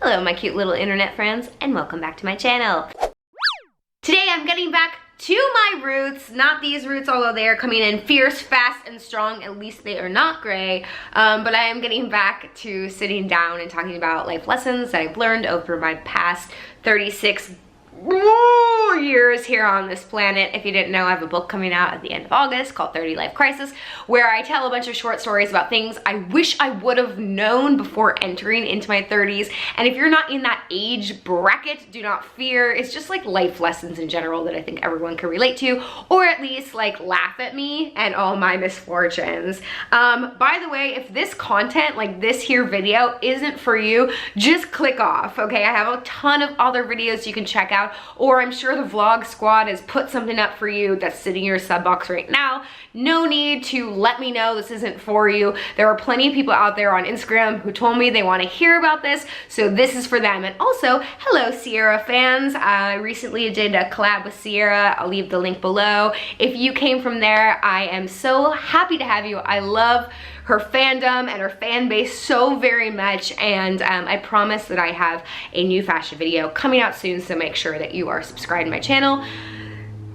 Hello my cute little internet friends and welcome back to my channel. Today I'm getting back to my roots, not these roots, although they are coming in fierce, fast, and strong. At least they are not gray, but I am getting back to sitting down and talking about life lessons that I've learned over my past 36 years here on this planet. If you didn't know, I have a book coming out at the end of August called 30 Life Crisis, where I tell a bunch of short stories about things I wish I would have known before entering into my 30s. And if you're not in that age bracket, do not fear. It's just like life lessons in general that I think everyone can relate to, or at least like laugh at me and all my misfortunes. By the way, if this content, like this here video, isn't for you, just click off, okay? I have a ton of other videos you can check out, or I'm sure the vlog squad has put something up for you that's sitting in your sub box right now. No need to let me know this isn't for you. There are plenty of people out there on Instagram who told me they want to hear about this, so this is for them. And also, hello Sierra fans. I recently did a collab with Sierra. I'll leave the link below. If you came from there, I am so happy to have you. I love her fandom and her fan base so very much, and I promise that I have a new fashion video coming out soon, so make sure that you are subscribed to my channel.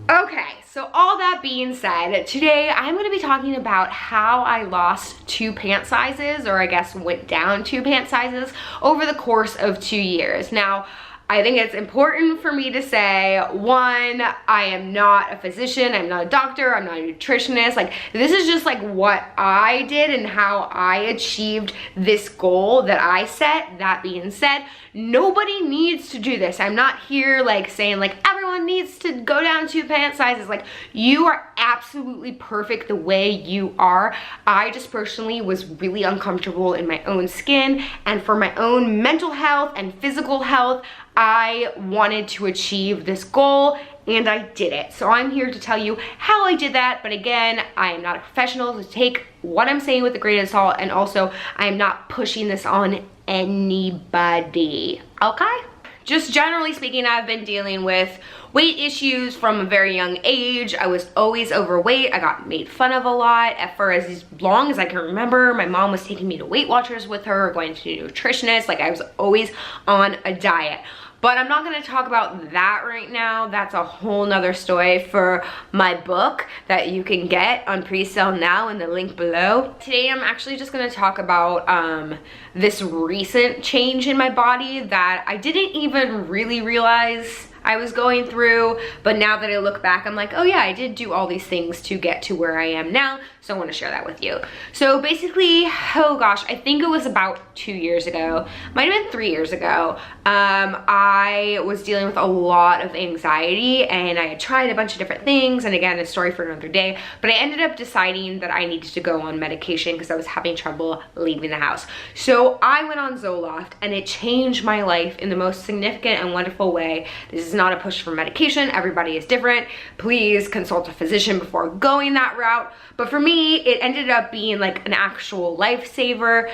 Okay, so all that being said, today I'm going to be talking about how I lost 2 pant sizes, or I guess went down 2 pant sizes over the course of 2 years. Now, I think it's important for me to say, one, I am not a physician, I'm not a doctor, I'm not a nutritionist. Like, this is just like what I did and how I achieved this goal that I set. That being said, nobody needs to do this. I'm not here like saying like everyone needs to go down 2 pant sizes. Like, you are absolutely perfect the way you are. I just personally was really uncomfortable in my own skin, and for my own mental health and physical health, I wanted to achieve this goal, and I did it. So I'm here to tell you how I did that, but again, I am not a professional, so take what I'm saying with a grain of salt, and also I am not pushing this on anybody, okay? Just generally speaking, I've been dealing with weight issues from a very young age. I was always overweight. I got made fun of a lot. For as long as I can remember, my mom was taking me to Weight Watchers with her, going to a nutritionist. Like, I was always on a diet. But I'm not gonna talk about that right now. That's a whole nother story for my book that you can get on pre-sale now in the link below. Today I'm actually just gonna talk about this recent change in my body that I didn't even really realize I was going through, but now that I look back, I'm like, oh yeah, I did do all these things to get to where I am now, so I want to share that with you. So basically, oh gosh, I think it was about 2 years ago, might have been 3 years ago, I was dealing with a lot of anxiety, and I had tried a bunch of different things, and again, a story for another day, but I ended up deciding that I needed to go on medication because I was having trouble leaving the house. So I went on Zoloft, and it changed my life in the most significant and wonderful way. This is not a push for medication. Everybody is different. Please consult a physician before going that route. But for me, it ended up being like an actual lifesaver.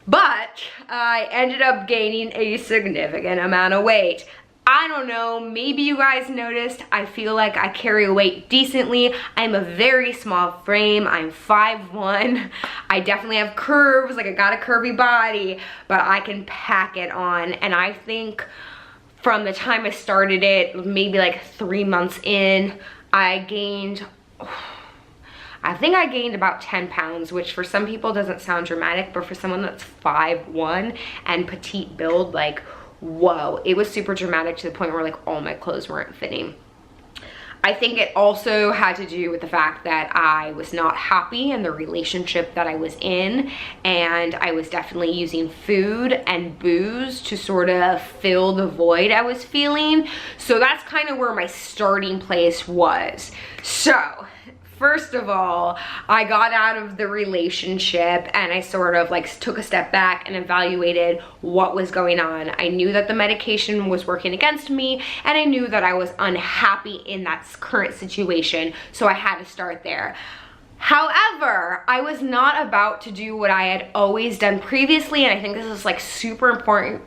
But I ended up gaining a significant amount of weight. I don't know, maybe you guys noticed, I feel like I carry weight decently. I'm a very small frame, I'm 5'1". I definitely have curves, like I got a curvy body, but I can pack it on. And I think from the time I started it, maybe like 3 months in, I gained about 10 pounds, which for some people doesn't sound dramatic, but for someone that's 5'1" and petite build, like, whoa, it was super dramatic to the point where like all my clothes weren't fitting. I think it also had to do with the fact that I was not happy in the relationship that I was in, and I was definitely using food and booze to sort of fill the void I was feeling. So that's kind of where my starting place was. So first of all, I got out of the relationship and I sort of like took a step back and evaluated what was going on. I knew that the medication was working against me, and I knew that I was unhappy in that current situation, so I had to start there. However, I was not about to do what I had always done previously, and I think this is like super important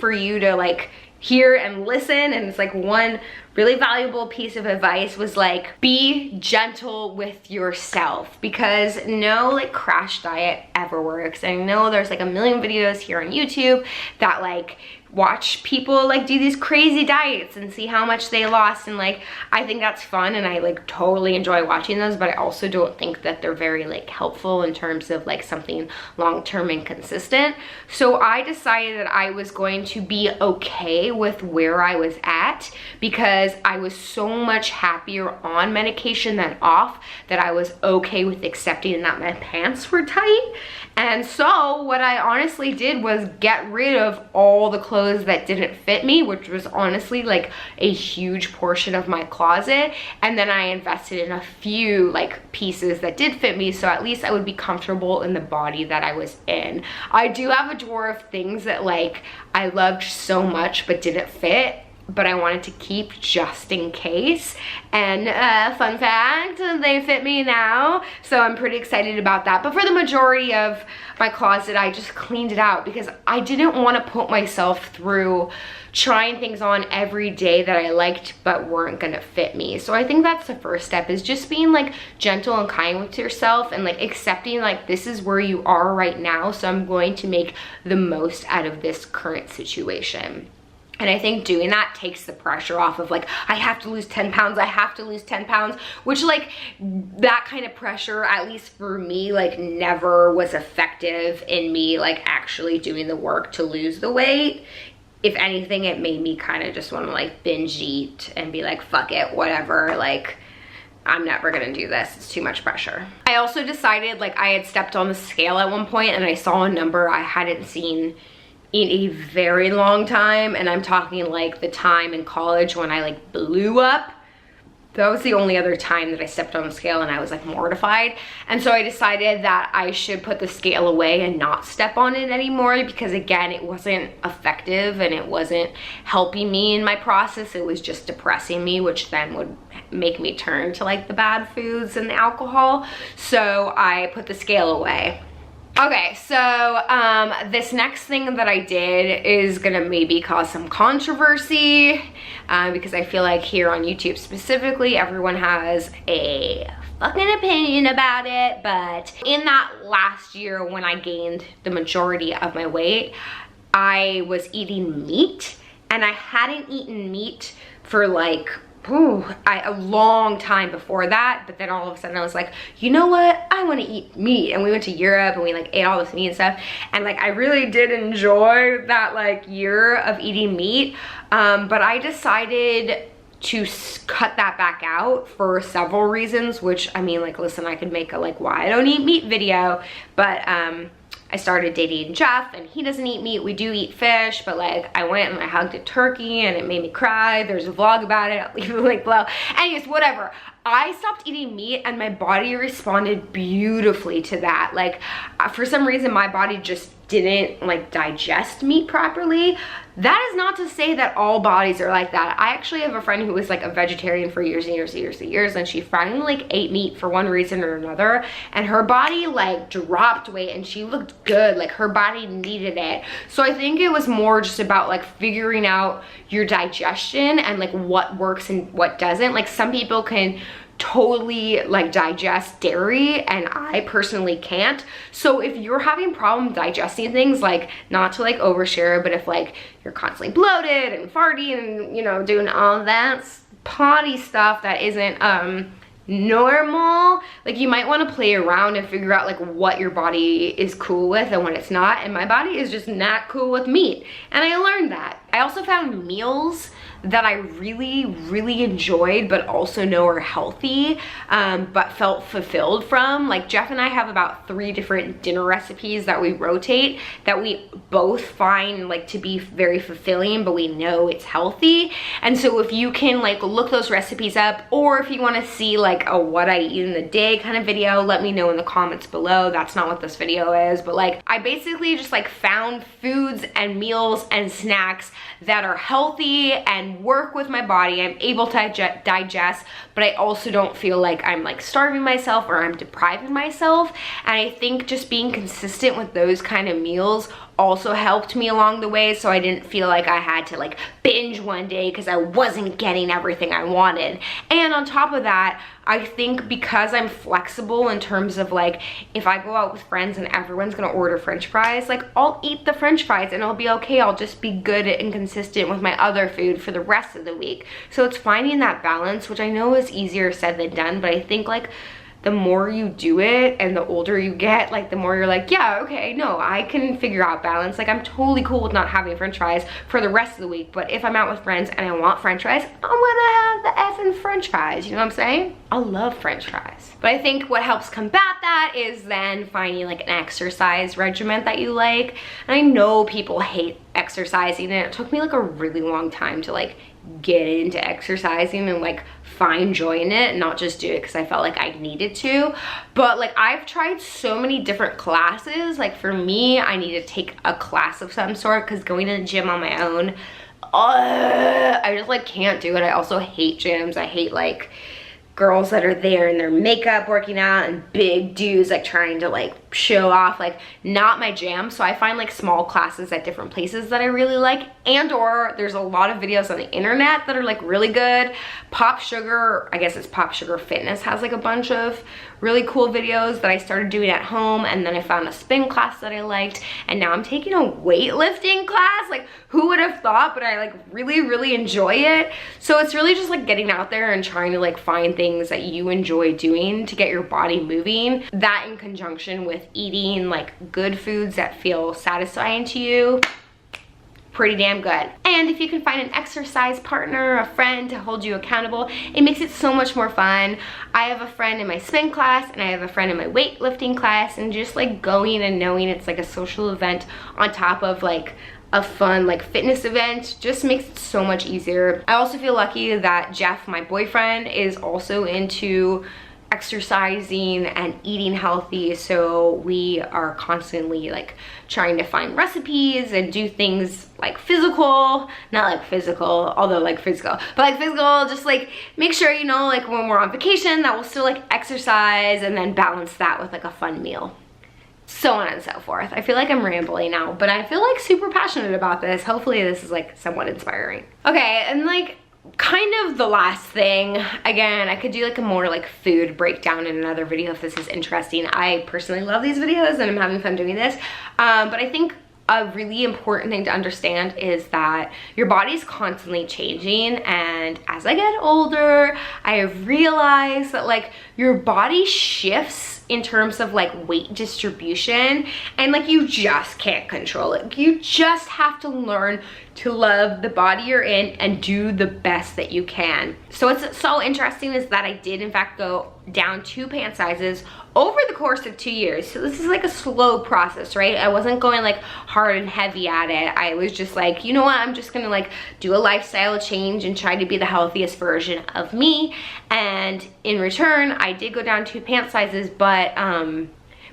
for you to like hear and listen, and it's like one really valuable piece of advice was like, be gentle with yourself, because no like crash diet ever works. I know there's like a million videos here on YouTube that like watch people like do these crazy diets and see how much they lost, and like I think that's fun and I like totally enjoy watching those, but I also don't think that they're very like helpful in terms of like something long-term and consistent. So I decided that I was going to be okay with where I was at because I was so much happier on medication than off, that I was okay with accepting that my pants were tight. And so what I honestly did was get rid of all the clothes that didn't fit me, which was honestly like a huge portion of my closet. And then I invested in a few like pieces that did fit me, so at least I would be comfortable in the body that I was in. I do have a drawer of things that like I loved so much but didn't fit, but I wanted to keep just in case. And fun fact, they fit me now, so I'm pretty excited about that. But for the majority of my closet, I just cleaned it out because I didn't want to put myself through trying things on every day that I liked but weren't gonna fit me. So I think that's the first step, is just being like gentle and kind with yourself and like accepting like this is where you are right now, so I'm going to make the most out of this current situation. And I think doing that takes the pressure off of like, I have to lose 10 pounds, I have to lose 10 pounds, which like that kind of pressure, at least for me, like never was effective in me like actually doing the work to lose the weight. If anything, it made me kind of just want to like binge eat and be like, fuck it, whatever, like I'm never gonna do this, it's too much pressure. I also decided, like I had stepped on the scale at one point and I saw a number I hadn't seen in a very long time, and I'm talking like the time in college when I like blew up. That was the only other time that I stepped on the scale and I was like mortified. And so I decided that I should put the scale away and not step on it anymore, because again, it wasn't effective and it wasn't helping me in my process. It was just depressing me, which then would make me turn to like the bad foods and the alcohol. So I put the scale away. Okay, so this next thing that I did is gonna maybe cause some controversy because I feel like here on YouTube specifically, everyone has a fucking opinion about it. But in that last year when I gained the majority of my weight, I was eating meat, and I hadn't eaten meat for like a long time before that. But then all of a sudden I was like, you know what, I want to eat meat. And we went to Europe and we like ate all this meat and stuff, and like I really did enjoy that like year of eating meat, but I decided to cut that back out for several reasons, which I mean, like listen, I could make a like why I don't eat meat video, but I started dating Jeff and he doesn't eat meat. We do eat fish, but like I went and I hugged a turkey and it made me cry. There's a vlog about it, I'll leave the link below. Anyways, whatever. I stopped eating meat and my body responded beautifully to that. Like for some reason my body just didn't like digest meat properly. That is not to say that all bodies are like that. I actually have a friend who was like a vegetarian for years and years and years and years, and she finally like ate meat for one reason or another, and her body like dropped weight and she looked good. Like her body needed it. So I think it was more just about like figuring out your digestion and like what works and what doesn't. Like some people can totally like digest dairy and I personally can't. So if you're having problem digesting things, like not to like overshare, but if like you're constantly bloated and farty and you know doing all that potty stuff that isn't normal, like you might want to play around and figure out like what your body is cool with and what it's not. And my body is just not cool with meat, and I learned that. I also found meals that I really enjoyed but also know are healthy, but felt fulfilled from. Like Jeff and I have about 3 different dinner recipes that we rotate that we both find like to be very fulfilling, but we know it's healthy. And so if you can like look those recipes up, or if you want to see like a what I eat in the day kind of video, let me know in the comments below. That's not what this video is, but like I basically just like found foods and meals and snacks that are healthy and work with my body. I'm able to digest, but I also don't feel like I'm like starving myself or I'm depriving myself. And I think just being consistent with those kind of meals also helped me along the way, so I didn't feel like I had to like binge one day because I wasn't getting everything I wanted. And on top of that, I think because I'm flexible in terms of like, if I go out with friends and everyone's gonna order french fries, like I'll eat the french fries and I'll be okay. I'll just be good and consistent with my other food for the rest of the week. So it's finding that balance, which I know is easier said than done, but I think like the more you do it and the older you get, like the more you're like, yeah, okay, no, I can figure out balance. Like I'm totally cool with not having french fries for the rest of the week, but if I'm out with friends and I want french fries, I'm gonna have the effing french fries, you know what I'm saying? I love french fries. But I think what helps combat that is then finding like an exercise regimen that you like. And I know people hate exercising, and it took me like a really long time to like get into exercising and like find joy in it and not just do it because I felt like I needed to. But like I've tried so many different classes. Like for me, I need to take a class of some sort because going to the gym on my own, I just like can't do it. I also hate gyms. I hate like girls that are there in their makeup working out and big dudes like trying to like show off, like not my jam. So I find like small classes at different places that I really like, and or there's a lot of videos on the internet that are like really good. Pop Sugar, I guess it's Pop Sugar Fitness, has like a bunch of really cool videos that I started doing at home, and then I found a spin class that I liked, and now I'm taking a weightlifting class. Like who would have thought, but I like really enjoy it. So it's really just like getting out there and trying to like find things that you enjoy doing to get your body moving. That in conjunction with eating like good foods that feel satisfying to you, pretty damn good. And if you can find an exercise partner, a friend to hold you accountable, it makes it so much more fun. I have a friend in my spin class and I have a friend in my weightlifting class, and just like going and knowing it's like a social event on top of like a fun like fitness event just makes it so much easier. I also feel lucky that Jeff, my boyfriend, is also into exercising and eating healthy, so we are constantly like trying to find recipes and do things like physical, not like physical, although like physical, but like physical, just like make sure, you know, like when we're on vacation that we'll still like exercise and then balance that with like a fun meal. So on and so forth. I feel like I'm rambling now, but I feel like super passionate about this. Hopefully this is like somewhat inspiring. Okay, and like kind of the last thing, again, I could do like a more like food breakdown in another video if this is interesting. I personally love these videos and I'm having fun doing this, but I think a really important thing to understand is that your body's constantly changing, and as I get older, I have realized that like your body shifts in terms of like weight distribution, and like you just can't control it. You just have to learn to love the body you're in and do the best that you can. So what's so interesting is that I did in fact go down 2 pant sizes over the course of 2 years. So this is like a slow process, right? I wasn't going like hard and heavy at it. I was just like, you know what, I'm just gonna like do a lifestyle change and try to be the healthiest version of me. And in return, I did go down 2 pant sizes, but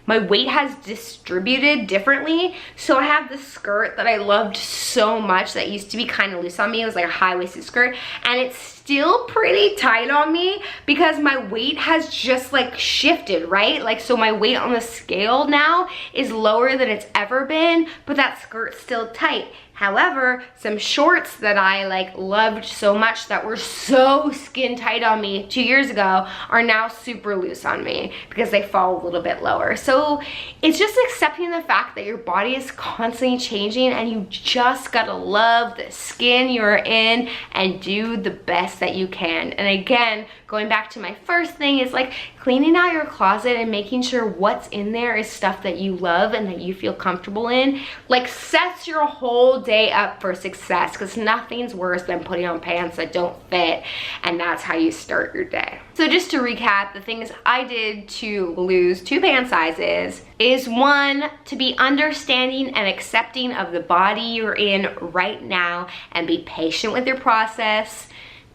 my weight has distributed differently. So I have this skirt that I loved so much that used to be kind of loose on me. It was like a high-waisted skirt, and it's still pretty tight on me because my weight has just like shifted, right? Like, so my weight on the scale now is lower than it's ever been, but that skirt's still tight. However, some shorts that I like loved so much that were so skin tight on me 2 years ago are now super loose on me because they fall a little bit lower. So it's just accepting the fact that your body is constantly changing, and you just gotta love the skin you're in and do the best that you can. And again, going back to my first thing, is like cleaning out your closet and making sure what's in there is stuff that you love and that you feel comfortable in. Like, sets your whole day up for success, because nothing's worse than putting on pants that don't fit, and that's how you start your day. So just to recap, the things I did to lose 2 pant sizes is 1, to be understanding and accepting of the body you're in right now and be patient with your process.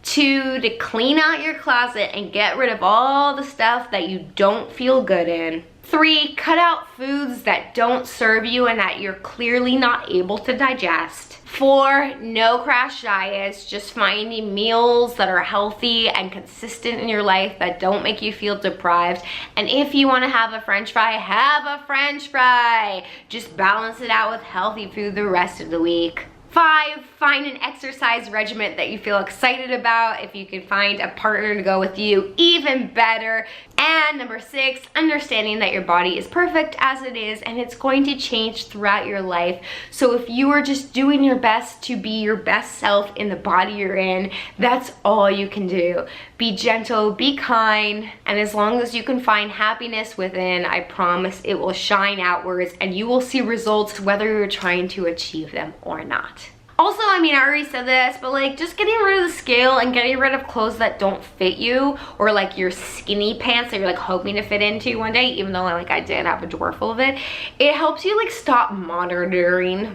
2, to clean out your closet and get rid of all the stuff that you don't feel good in. 3, cut out foods that don't serve you and that you're clearly not able to digest. 4, no crash diets, just finding meals that are healthy and consistent in your life that don't make you feel deprived. And if you want to have a french fry, have a french fry. Just balance it out with healthy food the rest of the week. 5, find an exercise regimen that you feel excited about. If you can find a partner to go with you, even better. And number 6, understanding that your body is perfect as it is and it's going to change throughout your life. So if you are just doing your best to be your best self in the body you're in, that's all you can do. Be gentle, be kind, and as long as you can find happiness within, I promise it will shine outwards and you will see results whether you're trying to achieve them or not. Also, I mean, I already said this, but like just getting rid of the scale and getting rid of clothes that don't fit you, or like your skinny pants that you're like hoping to fit into one day, even though like I did have a drawer full of it, it helps you like stop monitoring, you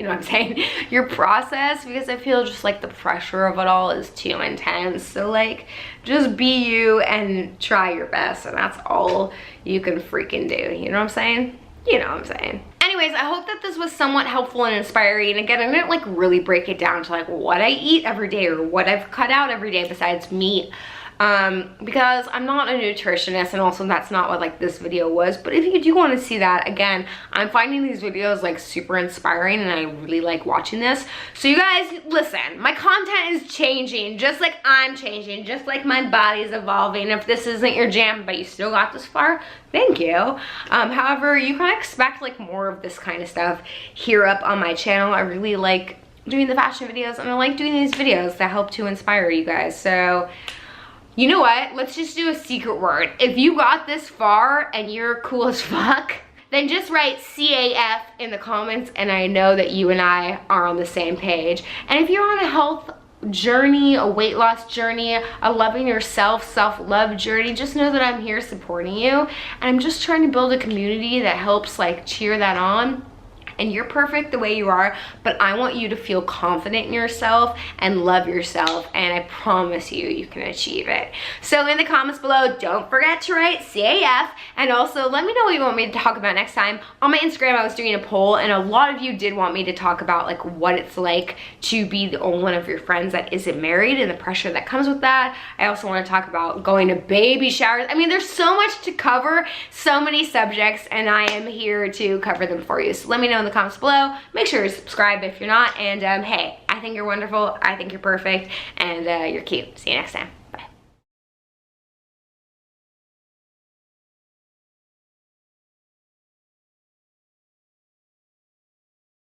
know what I'm saying, your process, because I feel just like the pressure of it all is too intense. So like just be you and try your best, and that's all you can freaking do. You know what I'm saying? You know what I'm saying. Anyways, I hope that this was somewhat helpful and inspiring. Again, I didn't like really break it down to like what I eat every day or what I've cut out every day besides meat. Because I'm not a nutritionist, and also that's not what like this video was. But if you do want to see that, again, I'm finding these videos like super inspiring and I really like watching this. So you guys, listen, my content is changing just like I'm changing, just like my body's evolving. If this isn't your jam but you still got this far, thank you. However, you can expect like more of this kind of stuff here up on my channel. I really like doing the fashion videos and I like doing these videos that help to inspire you guys. So you know what? Let's just do a secret word. If you got this far and you're cool as fuck, then just write CAF in the comments and I know that you and I are on the same page. And if you're on a health journey, a weight loss journey, a loving yourself, self-love journey, just know that I'm here supporting you. And I'm just trying to build a community that helps like cheer that on. And you're perfect the way you are, but I want you to feel confident in yourself and love yourself, and I promise you, you can achieve it. So in the comments below, don't forget to write CAF, and also let me know what you want me to talk about next time. On my Instagram, I was doing a poll, and a lot of you did want me to talk about like what it's like to be the only one of your friends that isn't married and the pressure that comes with that. I also want to talk about going to baby showers. I mean, there's so much to cover, so many subjects, and I am here to cover them for you. So let me know in the comments below. Make sure to subscribe if you're not, and hey, I think you're wonderful, I think you're perfect, and you're cute. See you next time.